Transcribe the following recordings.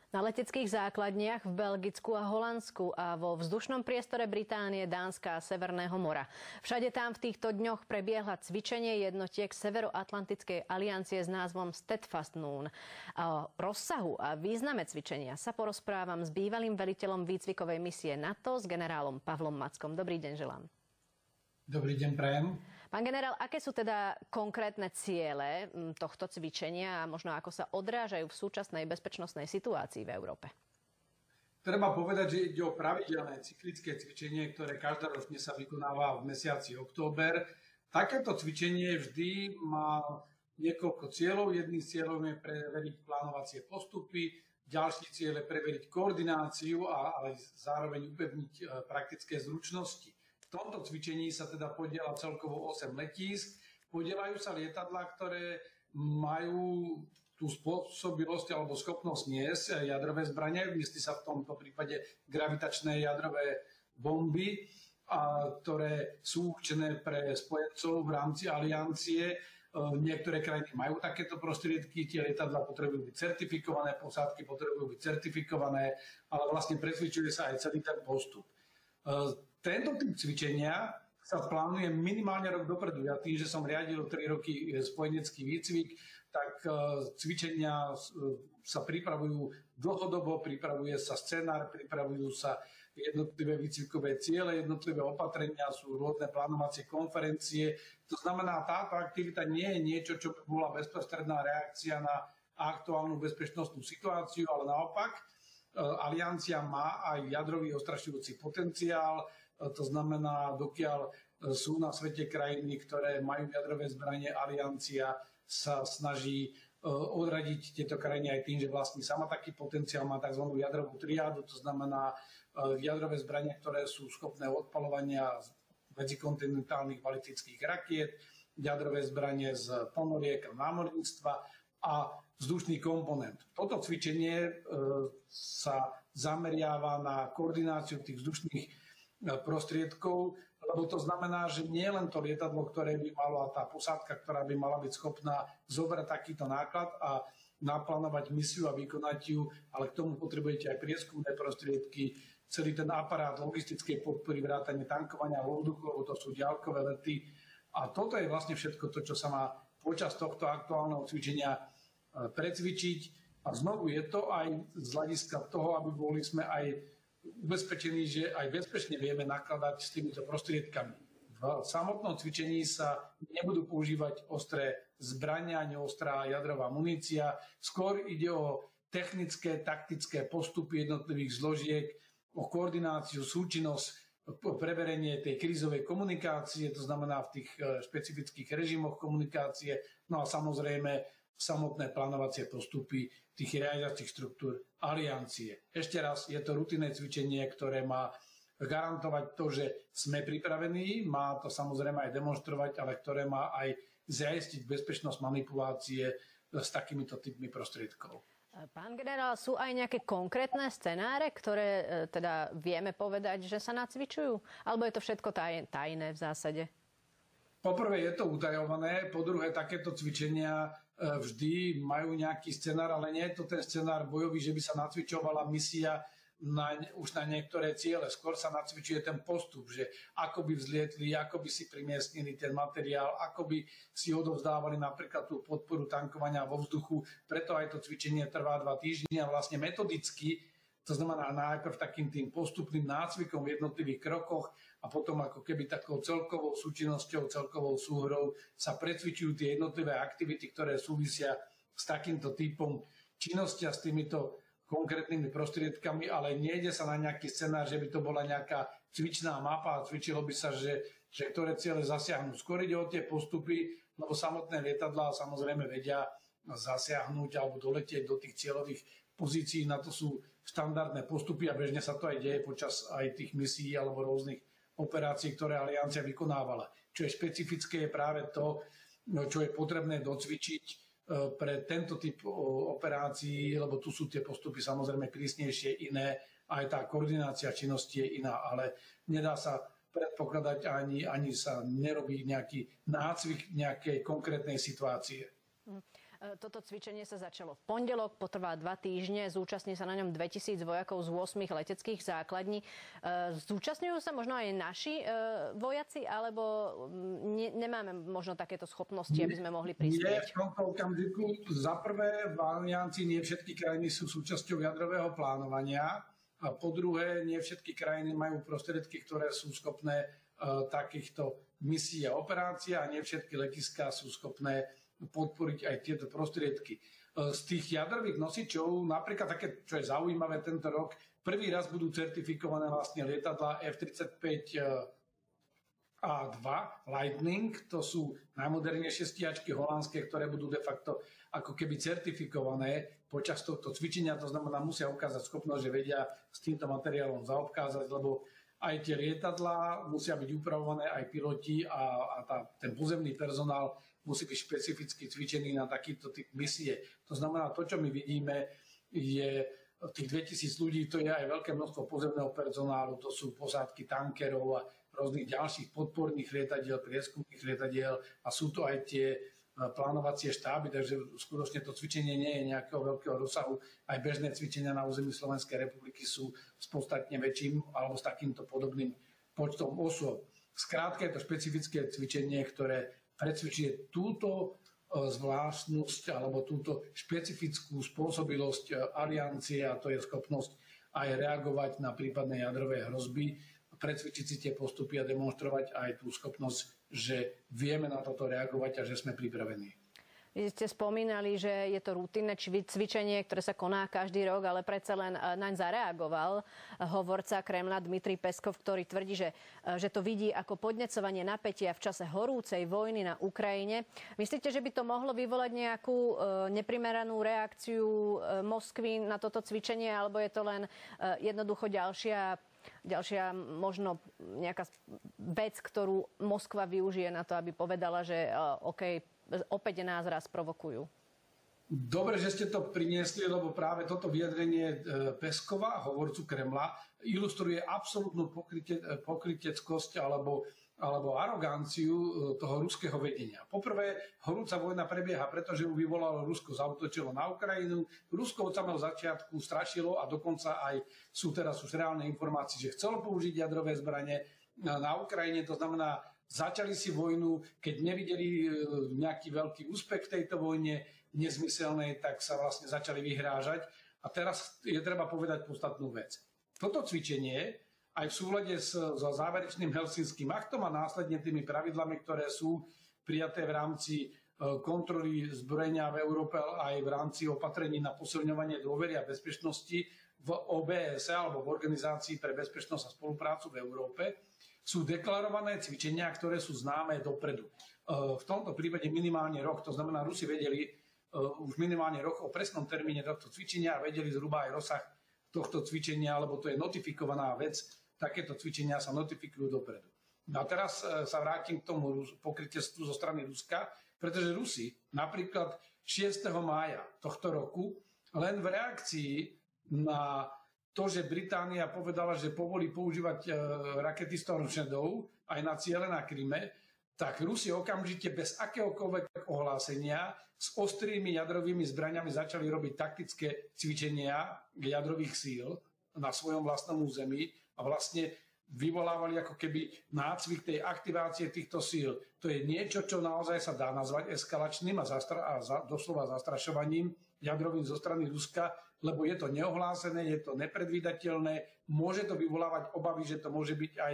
Na leteckých základniach v Belgicku a Holandsku a vo vzdušnom priestore Británie, Dánska a Severného mora. Všade tam v týchto dňoch prebiehla cvičenie jednotiek Severoatlantickej aliancie s názvom Steadfast Moon. O rozsahu a význame cvičenia sa porozprávam s bývalým veliteľom výcvikovej misie NATO, s generálom Pavlom Mackom. Dobrý deň želám. Dobrý deň, prajem. Pán generál, aké sú teda konkrétne ciele tohto cvičenia a možno ako sa odrážajú v súčasnej bezpečnostnej situácii v Európe? Treba povedať, že ide o pravidelné cyklické cvičenie, ktoré každoročne sa vykonáva v mesiaci október. Takéto cvičenie vždy má niekoľko cieľov. Jedným cieľom je preveriť plánovacie postupy, ďalší cieľ je preveriť koordináciu, ale zároveň upevniť praktické zručnosti. V tomto cvičení sa teda podieľa celkovo 8 letísk. Podieľajú sa lietadlá, ktoré majú tú spôsobilosť alebo schopnosť niesť jadrové zbranie. Myslí sa v tomto prípade gravitačné jadrové bomby, ktoré sú určené pre spojencov v rámci aliancie. Niektoré krajiny majú takéto prostriedky, tie lietadlá potrebujú byť certifikované, posádky potrebujú byť certifikované, ale vlastne precvičuje sa aj celý ten postup. Tento typ cvičenia sa plánuje minimálne rok dopredu. Ja tým, že som riadil 3 roky spojenecký výcvik, tak cvičenia sa pripravujú dlhodobo, pripravuje sa scenár, pripravujú sa jednotlivé výcvikové ciele, jednotlivé opatrenia, sú rôzne plánovacie konferencie. To znamená, táto aktivita nie je niečo, čo by bola bezprostredná reakcia na aktuálnu bezpečnostnú situáciu, ale naopak, aliancia má aj jadrový ostrašujúci potenciál. To znamená, dokiaľ sú na svete krajiny, ktoré majú jadrové zbranie, aliancia sa snaží odradiť tieto krajiny aj tým, že vlastní sama taký potenciál, má tzv. Jadrovú triádu, to znamená jadrové zbranie, ktoré sú schopné odpaľovania medzikontinentálnych balistických rakiet, jadrové zbranie z ponoriek a námorníctva a vzdušný komponent. Toto cvičenie sa zameriava na koordináciu tých vzdušných prostriedkov, lebo to znamená, že nie len to lietadlo, ktoré by malo, a tá posádka, ktorá by mala byť schopná zobrať takýto náklad a naplánovať misiu a vykonať ju, ale k tomu potrebujete aj prieskumné prostriedky, celý ten aparát logistickej podpory, vrátane tankovania vo vzduchu, lebo to sú diaľkové lety. A toto je vlastne všetko to, čo sa má počas tohto aktuálneho cvičenia precvičiť. A znovu je to aj z hľadiska toho, aby boli sme aj ubezpečení, že aj bezpečne vieme nakladať s týmito prostriedkami. V samotnom cvičení sa nebudú používať ostré zbrania, ani ostrá jadrová munícia. Skôr ide o technické, taktické postupy jednotlivých zložiek, o koordináciu, súčinnosť, preverenie tej krízovej komunikácie, to znamená v tých špecifických režimoch komunikácie, no a samozrejme samotné plánovacie postupy tých riadiacich štruktúr aliancie. Ešte raz, je to rutinné cvičenie, ktoré má garantovať to, že sme pripravení, má to samozrejme aj demonstrovať, ale ktoré má aj zaistiť bezpečnosť manipulácie s takýmito typmi prostriedkov. Pán generál, sú aj nejaké konkrétne scenáre, ktoré teda vieme povedať, že sa nacvičujú? Alebo je to všetko tajné v zásade? Poprvé je to utajované, po druhé takéto cvičenia vždy majú nejaký scenár, ale nie je to ten scenár bojový, že by sa nacvičovala misia už na niektoré ciele. Skôr sa nacvičuje ten postup, že ako by vzlietli, ako by si primiestnili ten materiál, ako by si odovzdávali napríklad tú podporu tankovania vo vzduchu. Preto aj to cvičenie trvá 2 týždne a vlastne metodicky, to znamená najprv takým tým postupným nácvikom v jednotlivých krokoch a potom ako keby takou celkovou súčinnosťou, celkovou súhrou sa precvičujú tie jednotlivé aktivity, ktoré súvisia s takýmto typom činnosti a s týmito konkrétnymi prostriedkami, ale nejde sa na nejaký scenár, že by to bola nejaká cvičná mapa a cvičilo by sa, že ktoré ciele zasiahnu. Skôr ide o tie postupy, lebo samotné lietadlá samozrejme vedia zasiahnuť alebo doletieť do tých cieľových pozícií. Na to sú štandardné postupy a bežne sa to aj deje počas aj tých misií alebo rôznych operácií, ktoré aliancia vykonávala. Čo je špecifické je práve to, čo je potrebné docvičiť pre tento typ operácií, lebo tu sú tie postupy samozrejme prísnejšie, iné, aj tá koordinácia činnosti je iná, ale nedá sa predpokladať ani sa nerobí nejaký nácvik nejakej konkrétnej situácie. Toto cvičenie sa začalo v pondelok, potrvá 2 týždne, zúčastní sa na ňom 2000 vojakov z 8 leteckých základní. Zúčastňujú sa možno aj naši vojaci, alebo nemáme možno takéto schopnosti, aby sme mohli prispieť? Nie, v tomto okamžiku. Za prvé, v aliancii nie všetky krajiny sú súčasťou jadrového plánovania. A po druhé, nie všetky krajiny majú prostriedky, ktoré sú schopné takýchto misií a operácií, a nie všetky letiská sú schopné podporiť aj tieto prostriedky. Z tých jadrových nosičov, napríklad také, čo je zaujímavé tento rok, prvý raz budú certifikované vlastne lietadlá F-35 A2 Lightning, to sú najmodernejšie stíhačky holandské, ktoré budú de facto ako keby certifikované počas tohto cvičenia, to znamená, musia ukázať schopnosť, že vedia s týmto materiálom zaobchádzať, lebo aj tie lietadlá musia byť upravované, aj piloti a ten pozemný personál musí byť špecificky cvičený na takýto typ misie. To znamená, to, čo my vidíme, je tých 2000 ľudí, to je aj veľké množstvo pozemného personálu, to sú posádky tankerov a rôznych ďalších podporných lietadiel, prieskumných lietadiel a sú to aj tie plánovacie štáby, takže skutočne to cvičenie nie je nejakého veľkého rozsahu. Aj bežné cvičenia na území Slovenskej republiky sú s podstatne väčším alebo s takýmto podobným počtom osôb. Skrátka je to špecifické cvičenie, ktoré precvičuje túto zvláštnosť alebo túto špecifickú spôsobilosť aliancie, a to je schopnosť aj reagovať na prípadné jadrové hrozby, precvičiť si tie postupy a demonstrovať aj tú schopnosť, že vieme na toto reagovať a že sme pripravení. Vy ste spomínali, že je to rutinné cvičenie, ktoré sa koná každý rok, ale predsa len naň zareagoval hovorca Kremľa Dmitrij Peskov, ktorý tvrdí, že to vidí ako podnecovanie napätia v čase horúcej vojny na Ukrajine. Myslíte, že by to mohlo vyvolať nejakú neprimeranú reakciu Moskvy na toto cvičenie, alebo je to len jednoducho ďalšia možno nejaká vec, ktorú Moskva využije na to, aby povedala, že OK, opäť nás raz provokujú? Dobre, že ste to priniesli, lebo práve toto vyjadrenie Peskova, hovorcu Kremla, ilustruje absolútnu pokryteckosť alebo aroganciu toho ruského vedenia. Poprvé, horúca vojna prebieha, pretože ju vyvolalo Rusko, zaútočilo na Ukrajinu. Rusko od samého začiatku strašilo a dokonca aj sú teraz už reálne informácie, že chcelo použiť jadrové zbrane na Ukrajine. To znamená, začali si vojnu, keď nevideli nejaký veľký úspech v tejto vojne nezmyselnej, tak sa vlastne začali vyhrážať. A teraz je treba povedať podstatnú vec. Toto cvičenie aj v súlade so záverečným helsinským aktom a následne tými pravidlami, ktoré sú prijaté v rámci kontroly zbrojenia v Európe, aj v rámci opatrení na posilňovanie dôvery a bezpečnosti v OBSE alebo v Organizácii pre bezpečnosť a spoluprácu v Európe, sú deklarované cvičenia, ktoré sú známe dopredu. V tomto prípade minimálne rok, to znamená, Rusi vedeli už minimálne rok o presnom termíne tohto cvičenia a vedeli zhruba aj rozsah tohto cvičenia, lebo to je notifikovaná vec, takéto cvičenia sa notifikujú dopredu. A teraz sa vrátim k tomu pokrytectvu zo strany Ruska, pretože Rusi napríklad 6. mája tohto roku len v reakcii na to, že Británia povedala, že povolí používať rakety Storm Shadow aj na ciele na Kryme, tak Rusi okamžite bez akéhokoľvek ohlásenia s ostrými jadrovými zbraňami začali robiť taktické cvičenia jadrových síl na svojom vlastnom území a vlastne vyvolávali ako keby nácvik tej aktivácie týchto síl. To je niečo, čo naozaj sa dá nazvať eskalačným a doslova zastrašovaním jadrovým zo strany Ruska, lebo je to neohlásené, je to nepredvídateľné, môže to vyvolávať obavy, že to môže byť aj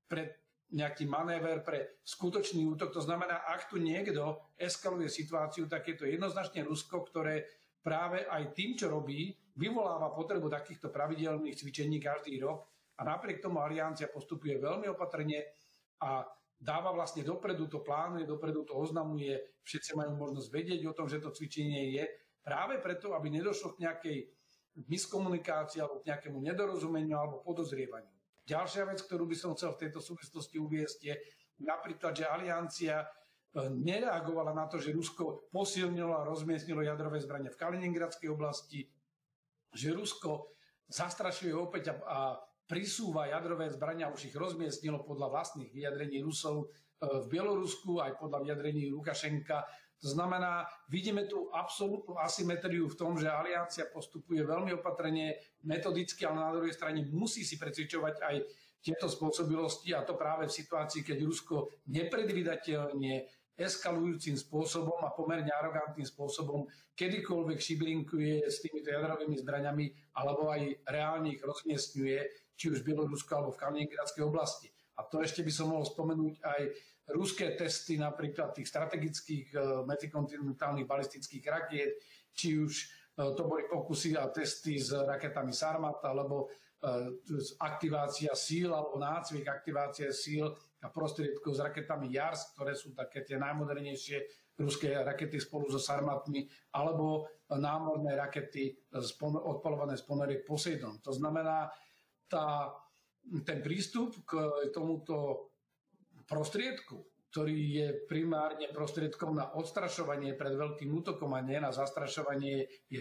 pred nejaký manéver pre skutočný útok. To znamená, ak tu niekto eskaluje situáciu, tak je to jednoznačne Rusko, ktoré práve aj tým, čo robí, vyvoláva potrebu takýchto pravidelných cvičení každý rok a napriek tomu aliancia postupuje veľmi opatrne a dáva vlastne dopredu, to plánuje, dopredu to oznamuje, všetci majú možnosť vedieť o tom, že to cvičenie je, práve preto, aby nedošlo k nejakej miskomunikácii alebo k nejakému nedorozumeniu alebo podozrievaniu. Ďalšia vec, ktorú by som chcel v tejto súvislosti uviesť, je napríklad, že aliancia nereagovala na to, že Rusko posilnilo a rozmiestnilo jadrové zbrane v Kaliningradskej oblasti, že Rusko zastrašuje opäť a prisúva jadrové zbrania, už ich rozmiestnilo podľa vlastných vyjadrení Rusov v Bielorusku, aj podľa vyjadrení Lukašenka. To znamená, vidíme tu absolútnu asymetriu v tom, že aliancia postupuje veľmi opatrne, metodicky, ale na druhej strane musí si precvičovať aj tieto spôsobilosti, a to práve v situácii, keď Rusko nepredvídateľne eskalujúcim spôsobom a pomerne arogantným spôsobom kedykoľvek šiblinkuje s týmito jadrovými zbraňami alebo aj reálne ich rozmiestňuje, či už v Bielorusku alebo v Kaliningradskej oblasti. A to ešte by som mohol spomenúť aj ruské testy napríklad tých strategických medzikontinentálnych balistických rakiet, či už to boli pokusy a testy s raketami Sarmat alebo aktivácia síl alebo nácvik aktivácie síl a prostriedkov s raketami JARS, ktoré sú také tie najmodernejšie ruské rakety spolu so Sarmatmi, alebo námorné rakety odpalované z ponoriek Poseidon. To znamená, ten prístup k tomuto prostriedku, ktorý je primárne prostriedkom na odstrašovanie pred veľkým útokom a nie na zastrašovanie, je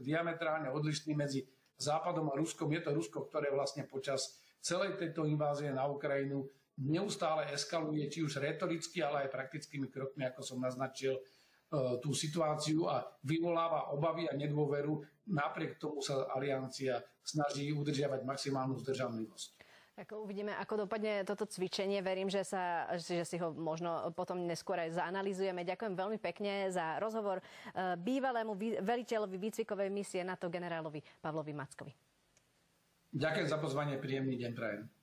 diametrálne odlišný medzi Západom a Ruskom. Je to Rusko, ktoré vlastne počas celej tejto invázie na Ukrajinu neustále eskaluje, či už retoricky, ale aj praktickými krokmi, ako som naznačil, tú situáciu a vyvoláva obavy a nedôveru. Napriek tomu sa aliancia snaží udržiavať maximálnu zdržanlivosť. Tak uvidíme, ako dopadne toto cvičenie. Verím, že si ho možno potom neskôr aj zaanalizujeme. Ďakujem veľmi pekne za rozhovor bývalému veliteľovi výcvikovej misie NATO generálovi Pavlovi Mackovi. Ďakujem za pozvanie, príjemný deň prajem.